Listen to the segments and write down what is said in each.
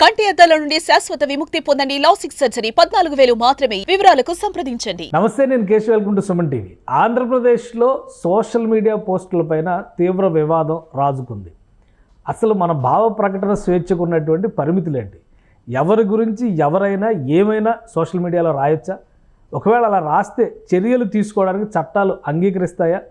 కంటి అద్దాల నుండి శాశ్వత విముక్తి పొందండి. లాసిక్ సర్జరీ 14,000 మాత్రమే. వివరాలకు సంప్రదించండి. నమస్తే, నేను Keshav. Welcome to Suman TV. ఆంధ్రప్రదేశ్లో సోషల్ మీడియా పోస్టులపైన తీవ్ర వివాదం రాజుకుంది. అసలు మన భావ ప్రకటన స్వేచ్ఛకు ఉన్నటువంటి పరిమితులేంటి? ఎవరి గురించి ఎవరైనా ఏమైనా సోషల్ మీడియాలో రాయొచ్చా? ఒకవేళ అలా రాస్తే చర్యలు తీసుకోవడానికి చట్టాలు అంగీకరిస్తాయా?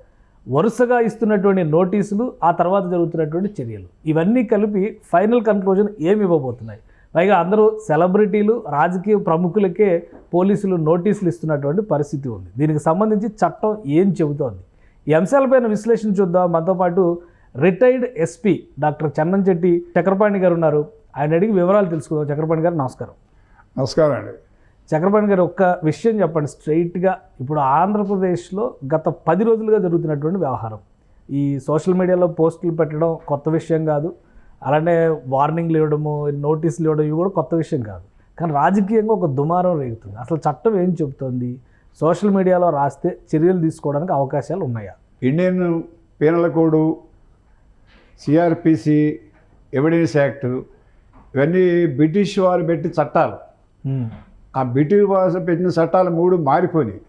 వరుసగా ఇస్తున్నటువంటి నోటీసులు, ఆ తర్వాత జరుగుతున్నటువంటి చర్యలు, ఇవన్నీ కలిపి ఫైనల్ కన్క్లూజన్ ఏమి ఇవ్వబోతున్నాయి? పైగా అందరూ సెలబ్రిటీలు, రాజకీయ ప్రముఖులకే పోలీసులు నోటీసులు ఇస్తున్నటువంటి పరిస్థితి ఉంది. దీనికి సంబంధించి చట్టం ఏం చెబుతోంది? ఈ అంశాలపైన విశ్లేషణ చూద్దాం. మనతో పాటు రిటైర్డ్ ఎస్పీ డాక్టర్ చన్నంచెట్టి చక్రపాణి గారు ఉన్నారు. ఆయన అడిగి వివరాలు తెలుసుకుందాం. చక్రపాణి గారు నమస్కారం. నమస్కారం అండి. చక్రపాణి గారు, ఒక్క విషయం చెప్పండి స్ట్రైట్గా. ఇప్పుడు ఆంధ్రప్రదేశ్లో గత 10 రోజులుగా జరుగుతున్నటువంటి వ్యవహారం, ఈ సోషల్ మీడియాలో పోస్టులు పెట్టడం కొత్త విషయం కాదు, అలానే వార్నింగ్లు ఇవ్వడము, నోటీసులు ఇవ్వడం, ఇవి కూడా కొత్త విషయం కాదు. కానీ రాజకీయంగా ఒక దుమారం రేగుతుంది. అసలు చట్టం ఏం చెబుతోంది? సోషల్ మీడియాలో రాస్తే చర్యలు తీసుకోవడానికి అవకాశాలు ఉన్నాయా? Indian penal code, CrPC, evidence act, ఇవన్నీ బ్రిటిష్ వారు పెట్టి చట్టాలు. ఆ బ్రిటిష్ వారు పెట్టిన చట్టాలు 3 మారిపోయినాయి.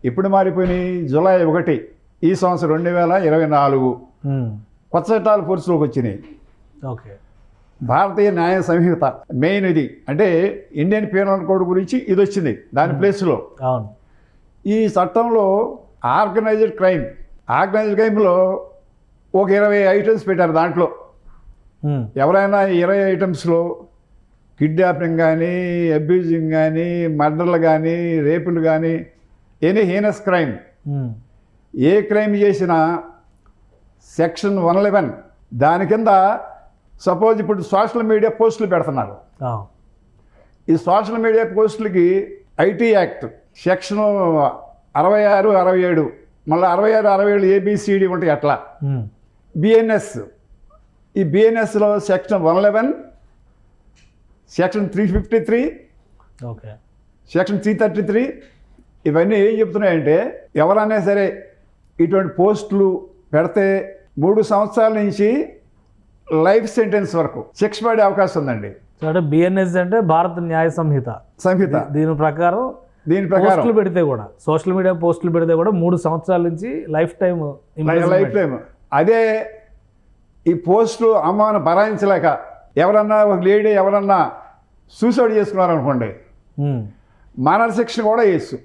ఇప్పుడు మారిపోయినాయి జూలై 1 ఈ సంవత్సరం 2024 కొత్త చట్టాలు ఫోర్స్లోకి వచ్చినాయి. ఓకే. భారతీయ న్యాయ సంహిత మెయిన్ ఇది. అంటే ఇండియన్ పీనల్ కోడ్ గురించి ఇది వచ్చింది దాని ప్లేస్లో. అవును. ఈ చట్టంలో ఆర్గనైజ్డ్ క్రైమ్లో ఒక 20 ఐటమ్స్ పెట్టారు. దాంట్లో ఎవరైనా 20 ఐటమ్స్లో కిడ్నాపింగ్ కానీ, అబ్యూజింగ్ కానీ, మర్డర్లు కానీ, రేపులు కానీ, ఎనీ హీనస్ క్రైమ్, ఏ క్రైమ్ చేసినా సెక్షన్ 111 దాని కింద. సపోజ్ ఇప్పుడు సోషల్ మీడియా పోస్టులు పెడుతున్నారు. ఈ సోషల్ మీడియా పోస్టులకి ఐటీ యాక్ట్ సెక్షన్ 66, 67, మళ్ళీ 66, 67 ఏబిసిడి ఉంటాయి. అట్లా బిఎన్ఎస్, ఈ బిఎన్ఎస్లో సెక్షన్ 111, సెక్షన్ 353, ఓకే, సెక్షన్ 333, ఇవన్నీ ఏం చెప్తున్నాయంటే ఎవరైనా సరే ఇటువంటి పోస్టులు పెడితే 3 సంవత్సరాల నుంచి లైఫ్ సెంటెన్స్ వరకు శిక్ష పడే అవకాశం ఉందండి. అంటే బిఎన్ఎస్ అంటే భారత న్యాయ సంహిత. దీని ప్రకారం పోస్టులు పెడితే కూడా, సోషల్ మీడియా పోస్టులు పెడితే కూడా 3 సంవత్సరాల నుంచి లైఫ్ టైం. అదే ఈ పోస్టులు అమ్మాను భరాయించలేక ఎవరన్నా ఒక లేడీ ఎవరన్నా సూసైడ్ చేసుకున్నారనుకోండి, మరణ శిక్షణ కూడా వేయచ్చు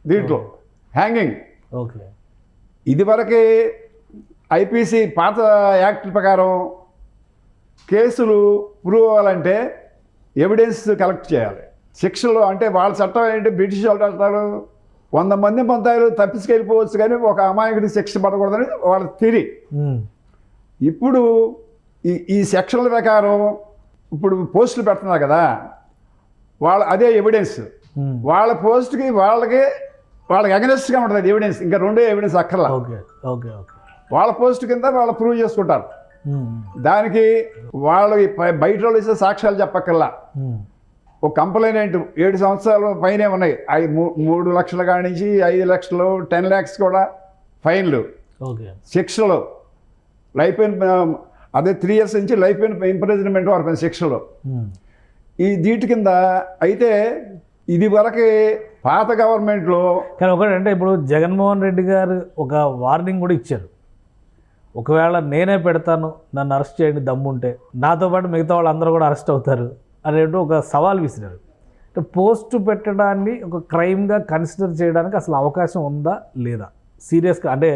దీంట్లో, హ్యాంగింగ్. ఓకే. ఇదివరకే ఐపీసీ పాత యాక్ట్ ప్రకారం కేసులు ప్రూవ్ అవ్వాలంటే ఎవిడెన్స్ కలెక్ట్ చేయాలి. శిక్షలు అంటే వాళ్ళ చట్టం ఏంటి, బ్రిటిష్ వాళ్ళ చట్టాలు 100 మంది పొందారు తప్పించుకెళ్ళిపోవచ్చు, కానీ ఒక అమాయకుడికి శిక్ష పడకూడదని వాళ్ళ థియరీ. ఇప్పుడు ఈ సెక్షన్ల ప్రకారం ఇప్పుడు పోస్టులు పెడుతున్నారు కదా, అదే ఎవిడెన్స్. వాళ్ళ పోస్ట్కి వాళ్ళకి అగెనెస్ట్గా ఉంటుంది ఎవిడెన్స్. ఇంకా 2 ఎవిడెన్స్ అక్కర్లా. వాళ్ళ పోస్ట్ కింద వాళ్ళు ప్రూవ్ చేసుకుంటారు. దానికి వాళ్ళకి బయట వాళ్ళు ఇచ్చే సాక్ష్యాలు చెప్పక్కర్లా. ఒక కంప్లైంట్ 7 సంవత్సరాల పైనే ఉన్నాయి. 3 లక్షల కాడి నుంచి 5 లక్షలు, 10 lakhs కూడా ఫైన్లు, శిక్షలు. లైఫ్ అదే 3 years నుంచి లైఫ్ ఇంప్రిజన్మెంట్ వరకు శిక్షలు. ఈ దీటి కింద అయితే ఇది వరకు పాత గవర్నమెంట్లో. కానీ ఒకటంటే ఇప్పుడు జగన్మోహన్ రెడ్డి గారు ఒక వార్నింగ్ కూడా ఇచ్చారు. ఒకవేళ నేనే పెడతాను, నన్ను అరెస్ట్ చేయండి దమ్ముంటే, నాతో పాటు మిగతా వాళ్ళందరూ కూడా అరెస్ట్ అవుతారు అనేటు ఒక సవాల్ విసిరారు. అంటే పోస్టు పెట్టడాన్ని ఒక క్రైమ్గా కన్సిడర్ చేయడానికి అసలు అవకాశం ఉందా లేదా? సీరియస్గా అంటే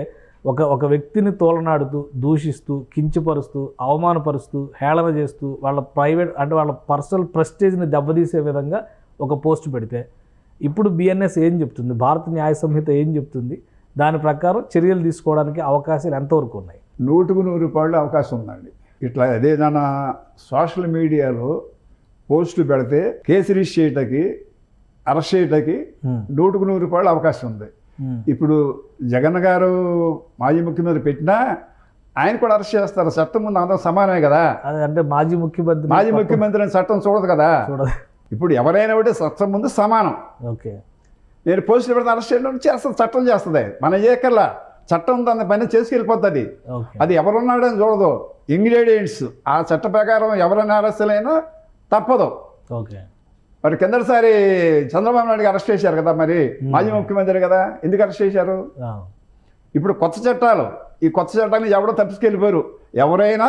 ఒక వ్యక్తిని తోలనాడుతూ, దూషిస్తూ, కించపరుస్తూ, అవమానపరుస్తూ, హేళన చేస్తూ, వాళ్ళ ప్రైవేట్ అంటే వాళ్ళ పర్సనల్ ప్రెస్టేజ్ని దెబ్బతీసే విధంగా ఒక పోస్ట్ పెడితే ఇప్పుడు బిఎన్ఎస్ ఏం చెప్తుంది, భారత న్యాయ సంహిత ఏం చెప్తుంది? దాని ప్రకారం చర్యలు తీసుకోవడానికి అవకాశాలు ఎంతవరకు ఉన్నాయి? 100% అవకాశం ఉందండి. ఇట్లా అదేదన్నా సోషల్ మీడియాలో పోస్టులు పెడితే కేసు రిజిస్టర్ చేయటానికి, అరెస్ట్ చేయటానికి 100% అవకాశం ఉంది. ఇప్పుడు జగన్ గారు మాజీ ముఖ్యమంత్రి పెట్టినా ఆయన కూడా అరెస్ట్ చేస్తారు. చట్టం ముందు అందరూ సమానమే కదా. అంటే మాజీ ముఖ్యమంత్రి అని చట్టం చూడదు కదా. ఇప్పుడు ఎవరైనా ఒకటి చట్టం ముందు సమానం. ఓకే. నేను పోస్టులు పెడితే అరెస్ట్ చేయడం చేస్తుంది, చట్టం చేస్తుంది. మనం చేయకల్లా, చట్టం దాని పని చేసుకెళ్ళిపోతుంది. అది ఎవరున్నాడని చూడదు, ఇంగ్రీడియంట్స్. ఆ చట్ట ప్రకారం ఎవరైనా అరెస్టులైనా తప్పదు. ఓకే. మరి కిందటిసారి చంద్రబాబు నాయుడుకి అరెస్ట్ చేశారు కదా, మరి మాజీ ముఖ్యమంత్రి కదా, ఎందుకు అరెస్ట్ చేశారు? ఇప్పుడు కొత్త చట్టాలు, ఈ కొత్త చట్టాన్ని ఎవడో తప్పించుకెళ్ళిపోయారు. ఎవరైనా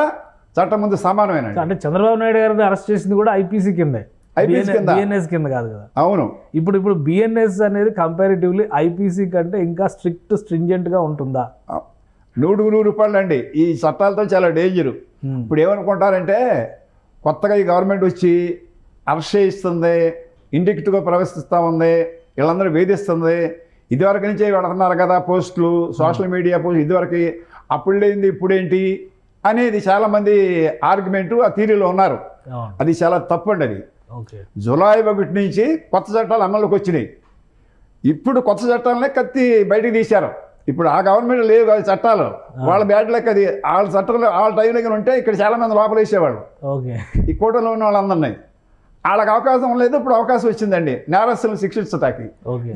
చట్టం ముందు సమానమైన. అంటే చంద్రబాబు నాయుడు గారిని అరెస్ట్ చేసింది కూడా ఐపీసీ కిందే, బిఎన్ఎస్ కింద కాదు కదా. అవును. ఇప్పుడు బిఎన్ఎస్ అనేది కంపారిటివ్లీ ఐపీసీ కంటే ఇంకా స్ట్రింజెంట్గా ఉంటుందా? 100 రూపాయలు అండి. ఈ చట్టాలతో చాలా డేంజరు. ఇప్పుడు ఏమనుకుంటారంటే కొత్తగా ఈ గవర్నమెంట్ వచ్చి అరెస్ట్ చేయిస్తుంది, ఇండిక్ట్గా ప్రవేశిస్తూ ఉంది, వీళ్ళందరూ వేధిస్తుంది. ఇదివరకు నుంచే పెడుతున్నారు కదా పోస్టులు, సోషల్ మీడియా పోస్ట్, ఇదివరకు అప్పుడు లేనిది ఇప్పుడేంటి అనేది చాలామంది ఆర్గ్యుమెంటు ఆ థీరీలో ఉన్నారు. అది చాలా తప్పు అండి. అది జూలై 1 నుంచి కొత్త చట్టాలు అమల్లోకి వచ్చినాయి. ఇప్పుడు కొత్త చట్టాలనే కత్తి బయటికి తీశారు. ఇప్పుడు ఆ గవర్నమెంట్ లేవు కదా చట్టాలు, వాళ్ళ బ్యాడ్ లెక్క. అది వాళ్ళ చట్టాలు వాళ్ళ టైంలో ఉంటే ఇక్కడ చాలామంది లోపల వేసేవాళ్ళు, ఈ కూటమిలో ఉన్న వాళ్ళందరినీ. వాళ్ళకి అవకాశం లేదు, ఇప్పుడు అవకాశం వచ్చిందండి నేరస్తులను శిక్షించటానికి.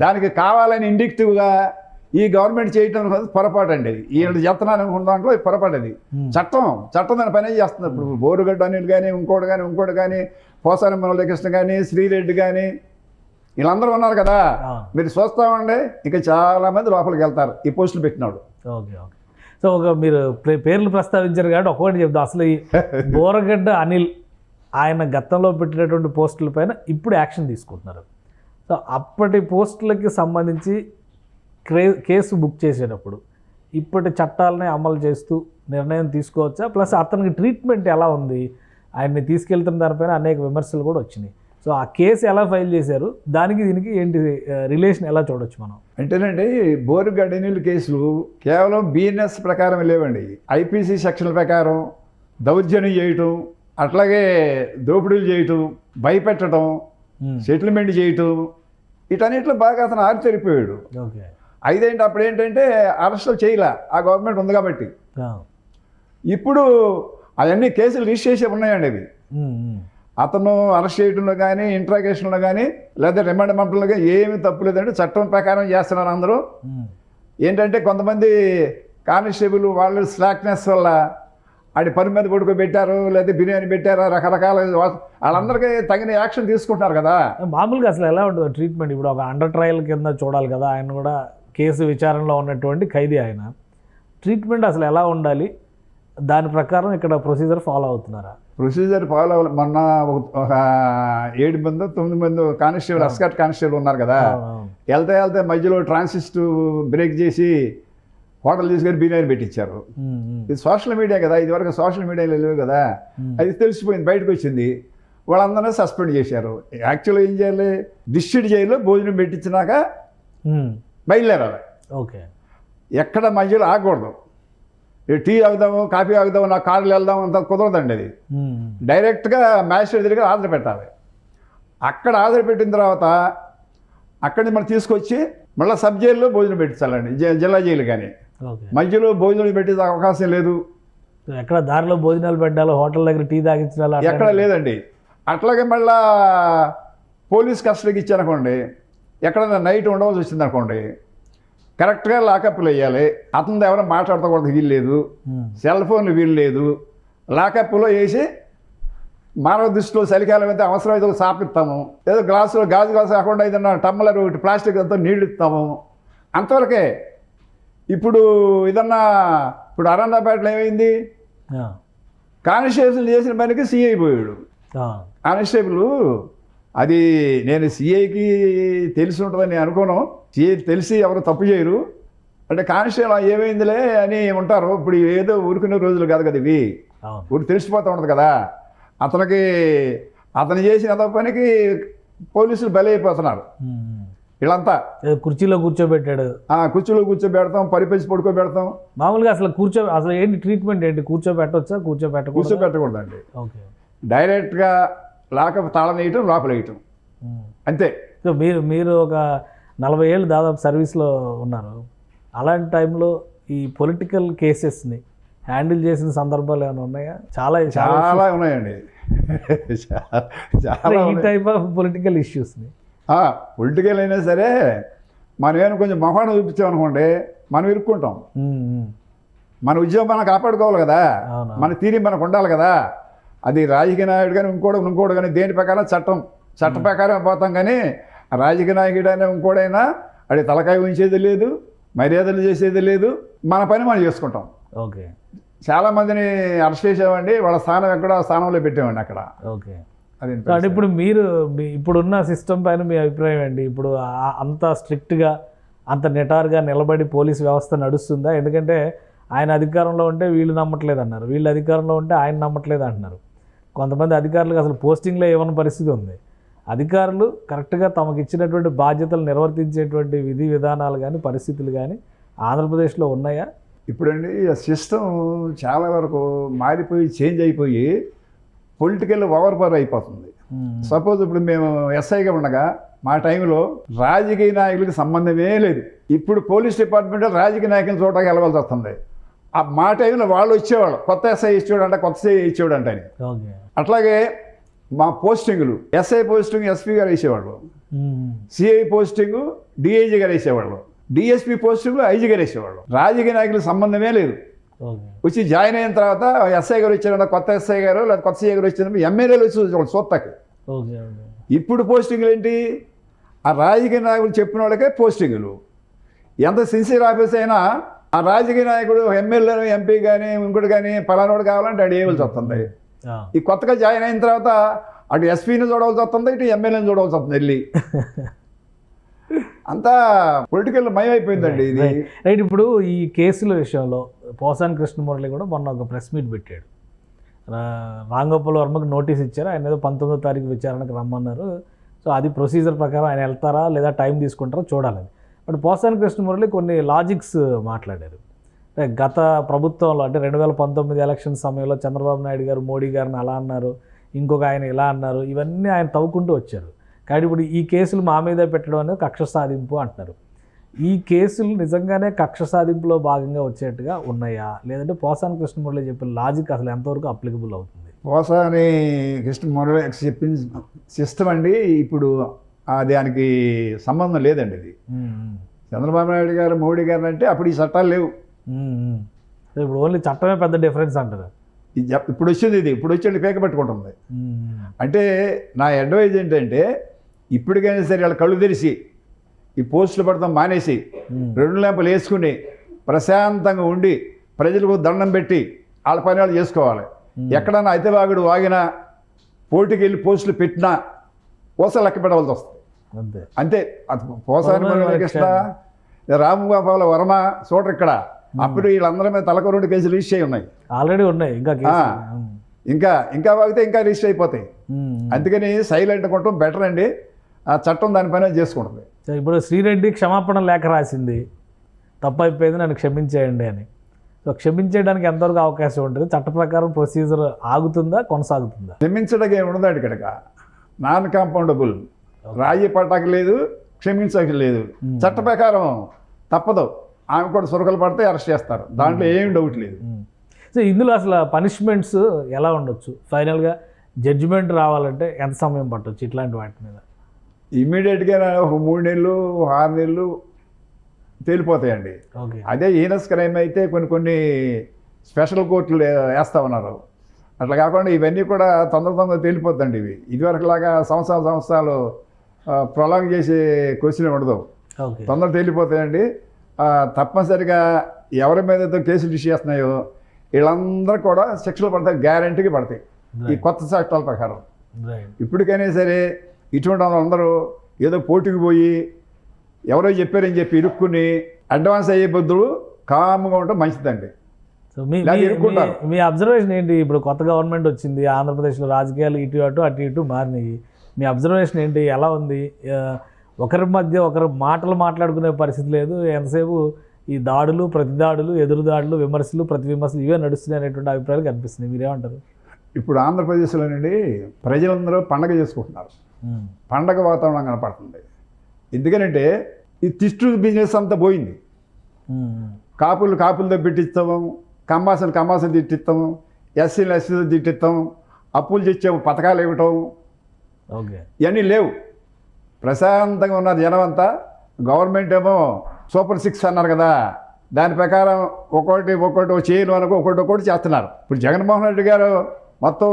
దానికి కావాలని ఇండిక్టివ్గా ఈ గవర్నమెంట్ చేయటం పొరపాటు అండి. అది వీళ్ళు చెప్తున్నాను అనుకున్న దాంట్లో పొరపాటు. అది చట్టం దాని పనే చేస్తుంది. ఇప్పుడు బోరుగడ్డ అనిల్ కానీ ఇంకోటి కానీ పోసాని మురళీకృష్ణ కానీ శ్రీరెడ్డి కానీ వీళ్ళందరూ ఉన్నారు కదా, మీరు చూస్తామండి. ఇంకా చాలామంది లోపలికి వెళ్తారు ఈ పోస్టులు పెట్టినాడు. ఓకే. సో మీరు పేర్లు ప్రస్తావించారు కాబట్టి ఒకటి చెప్తాం. అసలు ఈ బోరగడ్డ అనిల్ ఆయన గతంలో పెట్టినటువంటి పోస్టుల పైన ఇప్పుడు యాక్షన్ తీసుకుంటున్నారు. సో అప్పటి పోస్టులకి సంబంధించి కేసు బుక్ చేసేటప్పుడు ఇప్పటి చట్టాలని అమలు చేస్తూ నిర్ణయం తీసుకోవచ్చా? ప్లస్ అతనికి ట్రీట్మెంట్ ఎలా ఉంది? ఆయన్ని తీసుకెళ్తున్న దానిపైన అనేక విమర్శలు కూడా వచ్చినాయి. సో ఆ కేసు ఎలా ఫైల్ చేశారు, దానికి దీనికి ఏంటి రిలేషన్ ఎలా చూడొచ్చు మనం? అంటేనండి, బోరుగడ్డ అనిల్ కేసులు కేవలం బిఎన్ఎస్ ప్రకారం లేవండి. ఐపీసీ సెక్షన్ల ప్రకారం దౌర్జన్యం చేయటం, అట్లాగే దోపిడీలు చేయటం, భయపెట్టడం, సెటిల్మెంట్ చేయటం, వీటన్నిటిలో బాగా అతను ఆరితేరిపోయాడు. ఓకే. అయిదేంటి అప్పుడు ఏంటంటే అరెస్టులు చేయలే, ఆ గవర్నమెంట్ ఉంది కాబట్టి. ఇప్పుడు అవన్నీ కేసులు రిజిస్టర్ చేసి ఉన్నాయండి. అవి అతను అరెస్ట్ చేయడంలో కానీ ఇంట్రాగేషన్లో కానీ లేదా రిమాండ్ పంపడంలో కానీ ఏమీ తప్పు లేదంటే చట్టం ప్రకారం చేస్తున్నారు అందరూ. ఏంటంటే కొంతమంది కానిస్టేబుల్ వాళ్ళు స్లాక్నెస్ వల్ల ఆడి పని మీద పడుకోబెట్టారు, లేదా బిర్యానీ పెట్టారు, రకరకాల వాళ్ళందరికీ తగిన యాక్షన్ తీసుకుంటున్నారు కదా. మామూలుగా అసలు ఎలా ఉంటుంది ట్రీట్మెంట్? ఇప్పుడు ఒక అండర్ ట్రయల్ కింద చూడాలి కదా, ఆయన కూడా కేసు విచారణలో ఉన్నటువంటి ఖైదీ. ఆయన ట్రీట్మెంట్ అసలు ఎలా ఉండాలి? దాని ప్రకారం ఇక్కడ ప్రొసీజర్ ఫాలో అవుతున్నారా? ప్రొసీజర్ ఫాలో అవ్వాలి. మొన్న ఒక 7 మంది 9 మంది కానిస్టేబుల్, అస్కాట్ కానిస్టేబుల్ ఉన్నారు కదా, వెళ్తే మధ్యలో ట్రాన్సిస్ట్ బ్రేక్ చేసి హోటల్ తీసుకొని బిర్యానీ పెట్టించారు. ఇది సోషల్ మీడియా కదా, ఇదివరకు సోషల్ మీడియాలో లేవు కదా, అది తెలిసిపోయింది, బయటకు వచ్చింది. వాళ్ళందరినీ సస్పెండ్ చేశారు. యాక్చువల్గా ఏం చేయాలి, డిస్ట్రిక్ట్ జైల్లో భోజనం పెట్టించినాక బయలుదేరాలి. ఓకే. ఎక్కడ మధ్యలో ఆగకూడదు. టీ ఆగుదాము, కాఫీ ఆగుదాము, నా కార్లు వెళ్దాము అంత కుదరదండి. అది డైరెక్ట్గా మ్యాజిస్ట్రేట్ దగ్గర ఆర్డర్ పెట్టాలి. అక్కడ ఆర్డర్ పెట్టిన తర్వాత అక్కడి మనం తీసుకొచ్చి మళ్ళీ సబ్ జైల్లో భోజనం పెట్టించాలండి, జిల్లా జైలు. కానీ మధ్యలో భోజనం పెట్టే అవకాశం లేదు. ఎక్కడ దారిలో భోజనాలు పెట్టాలో, హోటల్ దగ్గర టీ తాగించాలో ఎక్కడ లేదండి. అట్లాగే మళ్ళా పోలీస్ కస్టడీకి ఇచ్చారనుకోండి, ఎక్కడైనా నైట్ ఉండవలసి వచ్చింది అనుకోండి, కరెక్ట్గా లాకప్లు వేయాలి. అతనితో ఎవరైనా మాట్లాడకూడదు, వీలు లేదు. సెల్ ఫోన్లు వీలు లేదు. లాకప్లో వేసి మానవ దృష్టిలో చలికాలం అయితే అవసరమైతే ఒక సాపిస్తాము, ఏదో గ్లాసులో గాజు గ్లాసు కాకుండా ఏదన్నా టమ్మలర్ ఒకటి ప్లాస్టిక్ అంతా నీళ్ళు ఇస్తాము, అంతవరకే. ఇప్పుడు ఇప్పుడు అరండాపేటలో ఏమైంది, కానిస్టేబుల్ చేసిన పనికి సిఐ అయిపోయాడు. కానిస్టేబుల్ అది నేను సిఐకి తెలిసి ఉంటుందని అనుకోను. సిఐ తెలిసి ఎవరు తప్పు చేయరు. అంటే కానిస్టేబుల్ ఏమైందిలే అని ఉంటారు. ఇప్పుడు ఏదో ఊరుకునే రోజులు కాదు కదా ఇవి, ఊరికి తెలిసిపోతూ ఉంటుంది కదా. అతను చేసిన పనికి పోలీసులు బలైపోతున్నారు. వీళ్ళంతా కుర్చీలో కూర్చోబెట్టాడు, కుర్చీలో కూర్చోబెడతాం, పరిపేసి పడుకోబెడతాం. మామూలుగా అసలు ఏంటి ట్రీట్మెంట్ ఏంటి? కూర్చోబెట్టవచ్చా? కూర్చోబెట్టకూడదండి. డైరెక్ట్గా లాకప్ తాళం వేయటం, లోపల వేయటం, అంతే. సో మీరు ఒక 40 ఏళ్ళు దాదాపు సర్వీస్లో ఉన్నారు. అలాంటి టైంలో ఈ పొలిటికల్ కేసెస్ని హ్యాండిల్ చేసిన సందర్భాలు ఏమైనా ఉన్నాయా? చాలా ఉన్నాయండి. ఈ టైప్ ఆఫ్ పొలిటికల్ ఇష్యూస్ని పొలిటికల్ అయినా సరే మనం ఏమైనా కొంచెం మొహాన్ని చూపించామనుకోండి, మనం ఇరుక్కుంటాం. మన ఉద్యోగం మనం కాపాడుకోవాలి కదా, మన తీరి మనకు ఉండాలి కదా. అది రాజకీయ నాయకుడు కానీ ఇంకోటి కానీ దేని ప్రకారం చట్ట ప్రకారం పోతాం. కానీ రాజకీయ నాయకుడైనా ఇంకోడైనా అది తలకాయ ఉంచేది లేదు, మర్యాదలు చేసేది లేదు, మన పని మనం చేసుకుంటాం. ఓకే. చాలామందిని అరెస్ట్ చేసామండి, వాళ్ళ స్థానం ఎక్కడో ఆ స్థానంలో పెట్టామండి అక్కడ. ఓకే. అది అంటే ఇప్పుడు మీరు ఇప్పుడున్న సిస్టమ్ పైన మీ అభిప్రాయం ఏంటి? ఇప్పుడు అంత స్ట్రిక్ట్గా అంత నిటారుగా నిలబడి పోలీస్ వ్యవస్థ నడుస్తుందా? ఎందుకంటే ఆయన అధికారంలో ఉంటే వీళ్ళు నమ్మట్లేదు అన్నారు, వీళ్ళు అధికారంలో ఉంటే ఆయన నమ్మట్లేదు అంటున్నారు. కొంతమంది అధికారులకు అసలు పోస్టింగ్లో ఇవ్వని పరిస్థితి ఉంది. అధికారులు కరెక్ట్గా తమకు ఇచ్చినటువంటి బాధ్యతలు నిర్వర్తించేటువంటి విధి విధానాలు కానీ పరిస్థితులు కానీ ఆంధ్రప్రదేశ్లో ఉన్నాయా? ఇప్పుడండి సిస్టమ్ చాలా వరకు మారిపోయి చేంజ్ అయిపోయి పొలిటికల్ ఓవర్ పవర్ అయిపోతుంది. సపోజ్ ఇప్పుడు మేము ఎస్ఐగా ఉండగా మా టైంలో రాజకీయ నాయకులకి సంబంధమే లేదు. ఇప్పుడు పోలీస్ డిపార్ట్మెంట్లో రాజకీయ నాయకులను చూడడానికి వెళ్ళవలసి వస్తుంది. మా టైంలో వాళ్ళు వచ్చేవాళ్ళు, కొత్త ఎస్ఐ ఇచ్చేవాడంట, కొత్త సిఐ ఇచ్చేవాడంట అని. అట్లాగే మా పోస్టింగులు ఎస్ఐ పోస్టింగ్ ఎస్పీ గారు వేసేవాళ్ళు, సిఐ పోస్టింగ్ డిఐజీ గారు వేసేవాళ్ళు, డిఎస్పీ పోస్టింగ్ ఐజీ గారు వేసేవాళ్ళు. రాజకీయ నాయకులకు సంబంధమే లేదు. వచ్చి జాయిన్ అయిన తర్వాత ఎస్ఐ గారు వచ్చారంట, కొత్త ఎస్ఐ గారు లేదా కొత్త సిఐ గారు వచ్చినప్పుడు ఎమ్మెల్యేలు వచ్చి సొత్తకి. ఇప్పుడు పోస్టింగ్లు ఏంటి? ఆ రాజకీయ నాయకులు చెప్పిన వాళ్ళకే పోస్టింగులు. ఎంత సిన్సియర్ ఆఫీస్ అయినా ఆ రాజకీయ నాయకుడు ఎమ్మెల్యే ఎంపీ కానీ ఇంకోటి కానీ పలానోడు కావాలంటే అటు వేయవలసి వస్తుంది. ఈ కొత్తగా జాయిన్ అయిన తర్వాత అటు ఎస్పీని చూడవలసి వస్తుంది, ఇటు ఎమ్మెల్యేని చూడవలసి వస్తుంది వెళ్ళి. అంతా పొలిటికల్ మయమైపోయిందండి ఇది. రైట్. ఇప్పుడు ఈ కేసుల విషయంలో పోసాని కృష్ణమురళి కూడా మొన్న ఒక ప్రెస్ మీట్ పెట్టాడు. రాంగోపాల్ వర్మకు నోటీస్ ఇచ్చారు, ఆయన ఏదో 19వ తారీఖు విచారణకు రమ్మన్నారు. సో అది ప్రొసీజర్ ప్రకారం ఆయన వెళ్తారా లేదా టైం తీసుకుంటారో చూడాలని. బట్ పోసాని కృష్ణమురళి కొన్ని లాజిక్స్ మాట్లాడారు. అంటే గత ప్రభుత్వంలో అంటే 2019 ఎలక్షన్ సమయంలో చంద్రబాబు నాయుడు గారు మోడీ గారిని అలా అన్నారు, ఇంకొక ఆయన ఇలా అన్నారు, ఇవన్నీ ఆయన తవ్వుకుంటూ వచ్చారు. కాబట్టి ఇప్పుడు ఈ కేసులు మా మీద పెట్టడం అనేది కక్ష సాధింపు అంటున్నారు. ఈ కేసులు నిజంగానే కక్ష సాధింపులో భాగంగా వచ్చేట్టుగా ఉన్నాయా, లేదంటే పోసాని కృష్ణమురళి చెప్పిన లాజిక్ అసలు ఎంతవరకు అప్లికబుల్ అవుతుంది? పోసాని కృష్ణమురళి చెప్పిన సిస్టమ్ అండి ఇప్పుడు దానికి సంబంధం లేదండి. ఇది చంద్రబాబు నాయుడు గారు మోడీ గారు అంటే అప్పుడు ఈ చట్టాలు లేవు. ఇప్పుడు ఓన్లీ చట్టమే పెద్ద డిఫరెన్స్ అంటారు. ఇప్పుడు వచ్చింది ఇది, ఇప్పుడు వచ్చి పేక పెట్టుకుంటుంది. అంటే నా అడ్వైజ్ ఏంటంటే ఇప్పటికైనా సరే వాళ్ళ కళ్ళు తెరిచి ఈ పోస్టులు పడతాం మానేసి 2 ల్యాంపులు వేసుకుని ప్రశాంతంగా ఉండి ప్రజలకు దండం పెట్టి వాళ్ళ పని వాళ్ళు చేసుకోవాలి. ఎక్కడన్నా అయితేవాగుడు వాగినా పోటీకి వెళ్ళి పోస్టులు పెట్టినా పోసలు లెక్క పెట్టవలసి వస్తుంది. అంతే. పోసాని కృష్ణ, రామగోపాల్ వర్మ చూడరు ఇక్కడ. అప్పుడు వీళ్ళందరి మీద తలకు 2 కేసులు రిజిస్టర్ అయి ఉన్నాయి, ఆల్రెడీ ఉన్నాయి. ఇంకా వాగితే ఇంకా రిజిస్టర్ అయిపోతాయి. అందుకని సైలెంట్ కొట్టడం బెటర్ అండి. ఆ చట్టం దానిపైన చేసుకుంటుంది. ఇప్పుడు శ్రీరెడ్డి క్షమాపణ లేఖ రాసింది, తప్పు అయిపోయింది, నన్ను క్షమించేయండి అని. సో క్షమించేయడానికి ఎంతవరకు అవకాశం ఉంటుంది? చట్ట ప్రకారం ప్రొసీజర్ ఆగుతుందా, కొనసాగుతుందా? క్షమించడానికి ఏమి ఉండదు ఇక్కడ. నాన్ కాంపౌండబుల్, రాజీ పట్టాక లేదు, క్షమించక లేదు. చట్ట ప్రకారం తప్పదు. ఆమె కూడా సురకలు పడితే అరెస్ట్ చేస్తారు, దాంట్లో ఏం డౌట్ లేదు. సో ఇందులో అసలు పనిష్మెంట్స్ ఎలా ఉండొచ్చు? ఫైనల్గా జడ్జిమెంట్ రావాలంటే ఎంత సమయం పట్టవచ్చు ఇట్లాంటి వాటి మీద? ఇమ్మీడియట్గా ఒక 3 నెలలు 6 నెలలు తేలిపోతాయండి. అదే హీనస్ క్రైమ్ అయితే కొన్ని స్పెషల్ కోర్టులు వేస్తా ఉన్నారు. అట్లా కాకుండా ఇవన్నీ కూడా తొందరగా తేలిపోద్దండి. ఇదివరకులాగా సంవత్సరాలు ప్రొలాంగ్ చేసే క్వశ్చన్ ఉండదు, తొందర తేలిపోతాయండి. తప్పనిసరిగా ఎవరి మీద కేసులు ఇష్యూ చేస్తున్నాయో వీళ్ళందరూ కూడా శిక్షలు పడతాయి, గ్యారంటీకి పడతాయి ఈ కొత్త చట్టాల ప్రకారం. ఇప్పటికైనా సరే ఇటువంటి అందరూ ఏదో పోటీకి పోయి ఎవరో చెప్పారని చెప్పి ఇరుక్కుని అడ్వాన్స్ అయ్యే బదులు కామ్గా ఉండటం మంచిదండి. సో మీ అబ్జర్వేషన్ ఏంటి? ఇప్పుడు కొత్త గవర్నమెంట్ వచ్చింది, ఆంధ్రప్రదేశ్లో రాజకీయాలు ఇటు అటు మారినాయి. మీ అబ్జర్వేషన్ ఏంటి? ఎలా ఉంది? ఒకరి మధ్య ఒకరు మాట్లాడుకునే పరిస్థితి లేదు. ఎంతసేపు ఈ దాడులు, ప్రతిదాడులు, ఎదురు దాడులు, విమర్శలు, ప్రతి విమర్శలు ఇవే నడుస్తున్నాయి అనేటువంటి అభిప్రాయాలు కనిపిస్తున్నాయి. మీరేమంటారు? ఇప్పుడు ఆంధ్రప్రదేశ్లోనండి ప్రజలందరూ పండగ చేసుకుంటున్నారు, పండగ వాతావరణం కనపడుతుంది. ఎందుకనంటే ఈ తిష్టు బిజినెస్ అంతా పోయింది. కాపులతో పెట్టిస్తాము, కమ్మాసను తిట్టిస్తాము, ఎస్సీలు తిట్టిస్తాము, అప్పులు తెచ్చాము, పథకాలు ఇవ్వటం, ఇవన్నీ లేవు. ప్రశాంతంగా ఉన్నారు జనం అంతా. గవర్నమెంట్ ఏమో సూపర్ 6 అన్నారు కదా, దాని ప్రకారం ఒక్కొక్కటి చేయను అనుకో ఒక్కొక్కటి చేస్తున్నారు. ఇప్పుడు జగన్మోహన్ రెడ్డి గారు మొత్తం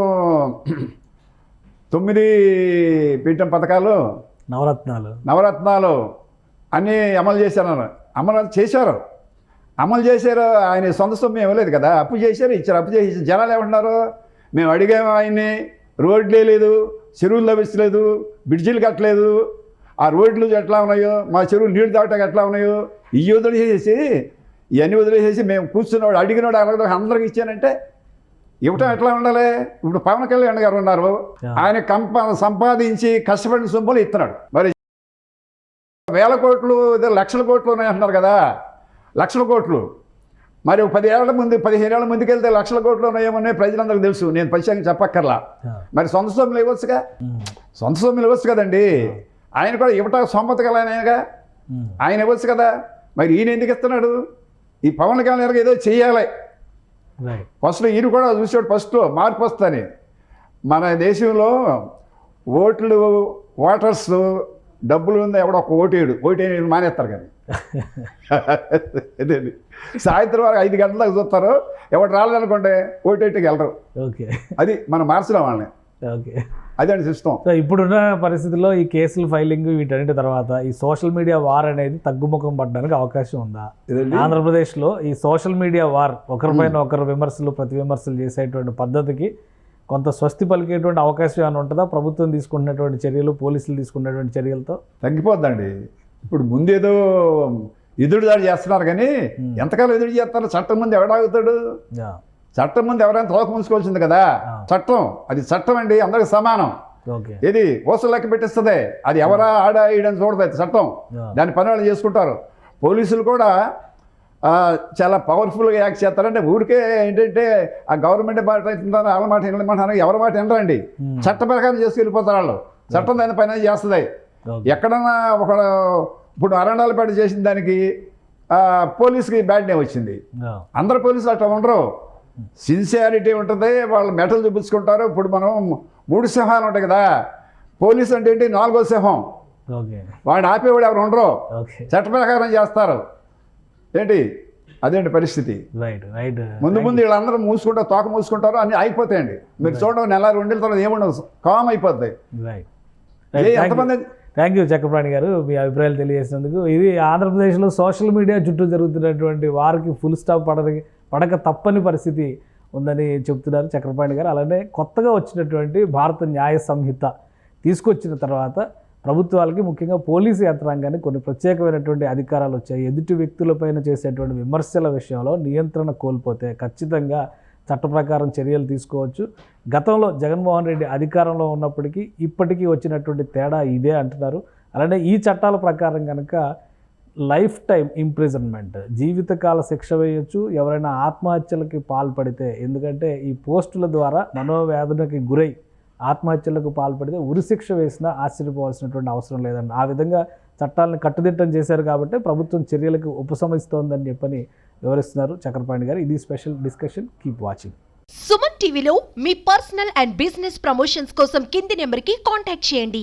9 పీఠం పథకాలు నవరత్నాలు అన్నీ అమలు చేశారు. అమలు చేశారు. ఆయన సొంత సొమ్ము ఇవ్వలేదు కదా, అప్పు చేశారు, ఇచ్చారు. అప్పు చేసి జనాలు ఏమంటున్నారు, మేము అడిగాము ఆయన్ని, రోడ్లే లేదు, చెరువులు లభించలేదు, బ్రిడ్జిలు కట్టలేదు, ఆ రోడ్లు ఎట్లా ఉన్నాయో, మా చెరువులు నీళ్లు తాగటానికి ఎట్లా ఉన్నాయో, ఇవి వదిలేసేసి ఇవన్నీ వదిలేసేసి మేము కూర్చున్నవాడు అడిగినవాడు అడగదు అందరికి ఇచ్చానంటే ఇవ్వటం ఎట్లా ఉండాలి? ఇప్పుడు పవన్ కళ్యాణ్ గారు ఉన్నారు, ఆయన సంపాదించి కష్టపడిన సొమ్ములు ఇస్తున్నాడు. మరి వేల కోట్లు లక్షల కోట్లు ఉన్నాయి అంటున్నారు కదా, లక్షల కోట్లు. మరి 10 ఏళ్ల ముందు 15 ఏళ్ల ముందుకు వెళ్తే లక్షల కోట్లు ఉన్నాయేమో ప్రజలందరికీ తెలుసు, నేను ప్రత్యేకంగా చెప్పక్కర్లా. మరి సొంత సొమ్ములు ఇవ్వచ్చుగా, సొంత సొమ్ములు ఇవ్వచ్చు కదండి. ఆయన కూడా ఇవ్వటం సొమ్మత కలగానేగా, ఆయన ఇవ్వచ్చు కదా. మరి ఈయన ఎందుకు ఇస్తున్నాడు? ఈ పవన్ కళ్యాణ్ ఏదో చెయ్యాలి. ఫస్ట్ ఈయన కూడా చూసాడు, ఫస్ట్లో మార్పు వస్తుందని. మన దేశంలో ఓటర్స్ డబ్బులు ఉంది, ఎవడో ఒక ఓటేయడు మానేస్తారు కానీ అదే సాయంత్రం వరకు 5 గంటల దాకా చూస్తారు, ఎవరు రాలేదనుకోండి ఓటేటికి వెళ్ళరు. అది మనం మార్చడం వాళ్ళని. అదే సిస్టమ్. సో ఇప్పుడున్న పరిస్థితుల్లో ఈ కేసులు ఫైలింగ్ వీటన్నిటి తర్వాత ఈ సోషల్ మీడియా వార్ అనేది తగ్గుముఖం పడడానికి అవకాశం ఉందా? ఆంధ్రప్రదేశ్లో ఈ సోషల్ మీడియా వార్, ఒకరిపైన ఒకరు విమర్శలు ప్రతి విమర్శలు చేసేటువంటి పద్ధతికి కొంత స్వస్తి పలికేటువంటి అవకాశం ఏమైనా ఉంటుందా? ప్రభుత్వం తీసుకుంటున్నటువంటి చర్యలు, పోలీసులు తీసుకున్నటువంటి చర్యలతో తగ్గిపోద్దండి. ఇప్పుడు ముందేదో ఎదురుదాడి చేస్తున్నారు కానీ ఎంతకాలం ఎదురు చేస్తారు? చట్టం ముందు ఎవడాగుతాడు? చట్టం ముందు ఎవరైనా తోక ముంచుకోవాల్సింది కదా. చట్టం అది చట్టం అండి, అందరికి సమానం. ఇది ఓసలు లెక్క పెట్టిస్తుంది. అది ఎవరా ఆడ ఈడని చూడదు, అది చట్టం. దాని పని వాళ్ళు చేసుకుంటారు. పోలీసులు కూడా చాలా పవర్ఫుల్గా యాక్ట్ చేస్తారంటే ఊరికే ఏంటంటే ఆ గవర్నమెంట్ మాట అవుతుంటారు, వాళ్ళ మాట వినమంటారు, ఎవరి మాట వినరండి. చట్ట ప్రకారం చేసుకెళ్ళిపోతారు వాళ్ళు. చట్టం దాని పని చేస్తుంది. ఎక్కడన్నా ఒక ఇప్పుడు అరణాలపేట చేసిన దానికి పోలీసుకి బ్యాడ్ నేమ్ వచ్చింది. అందరు పోలీసులు అట్లా ఉండరు, సిన్సియారిటీ ఉంటుంది, వాళ్ళు మెటల్ చూపించుకుంటారు. ఇప్పుడు మనం 3 సింహాలు ఉంటాయి కదా, పోలీసు అంటే ఏంటి 4వ సింహం. వాడిని ఆపేవాడు ఎవరు ఉండరు, చట్ట ప్రకారం చేస్తారు. ఏంటి అదేంటి పరిస్థితి. ముందు వీళ్ళందరూ తోక మూసుకుంటారు, అన్నీ అయిపోతాయండి. మీరు చూడండి, 1-2 నెలల తర్వాత ఏముండదు, కామ్ అయిపోతాయి. ఎంతమంది. థ్యాంక్ యూ చక్రపాణి గారు, మీ అభిప్రాయాలు తెలియజేసినందుకు. ఇది ఆంధ్రప్రదేశ్లో సోషల్ మీడియా చుట్టూ జరుగుతున్నటువంటి వారికి ఫుల్ స్టాప్ పడక తప్పని పరిస్థితి ఉందని చెప్తున్నారు చక్రపాణి గారు. అలానే కొత్తగా వచ్చినటువంటి భారత న్యాయ సంహిత తీసుకొచ్చిన తర్వాత ప్రభుత్వాలకి, ముఖ్యంగా పోలీసు యంత్రాంగానికి కొన్ని ప్రత్యేకమైనటువంటి అధికారాలు వచ్చాయి. ఎదుటి వ్యక్తులపైన చేసేటువంటి విమర్శల విషయంలో నియంత్రణ కోల్పోతే ఖచ్చితంగా చట్ట ప్రకారం చర్యలు తీసుకోవచ్చు. గతంలో జగన్మోహన్ రెడ్డి అధికారంలో ఉన్నప్పటికీ ఇప్పటికీ వచ్చినటువంటి తేడా ఇదే అంటున్నారు. అలానే ఈ చట్టాల ప్రకారం కనుక లైఫ్ టైం ఇంప్రిజన్మెంట్, జీవితకాల శిక్ష వేయొచ్చు ఎవరైనా ఆత్మహత్యలకి పాల్పడితే. ఎందుకంటే ఈ పోస్టుల ద్వారా మనోవేదనకి గురై ఆత్మహత్యలకు పాల్పడితే ఉరిశిక్ష వేసినా ఆశ్చర్యపోవాల్సినటువంటి అవసరం లేదండి. ఆ విధంగా చట్టాలను కట్టుదిట్టం చేశారు కాబట్టి ప్రభుత్వం చర్యలకు ఉపసంహరిస్తోందని చెప్పని వివరిస్తున్నారు చక్రపాణి గారు. ఇది special discussion. Keep watching. Suman టీవీలో మీ పర్సనల్ అండ్ బిజినెస్ ప్రమోషన్స్ కోసం కింది నెంబర్కి కాంటాక్ట్ చేయండి.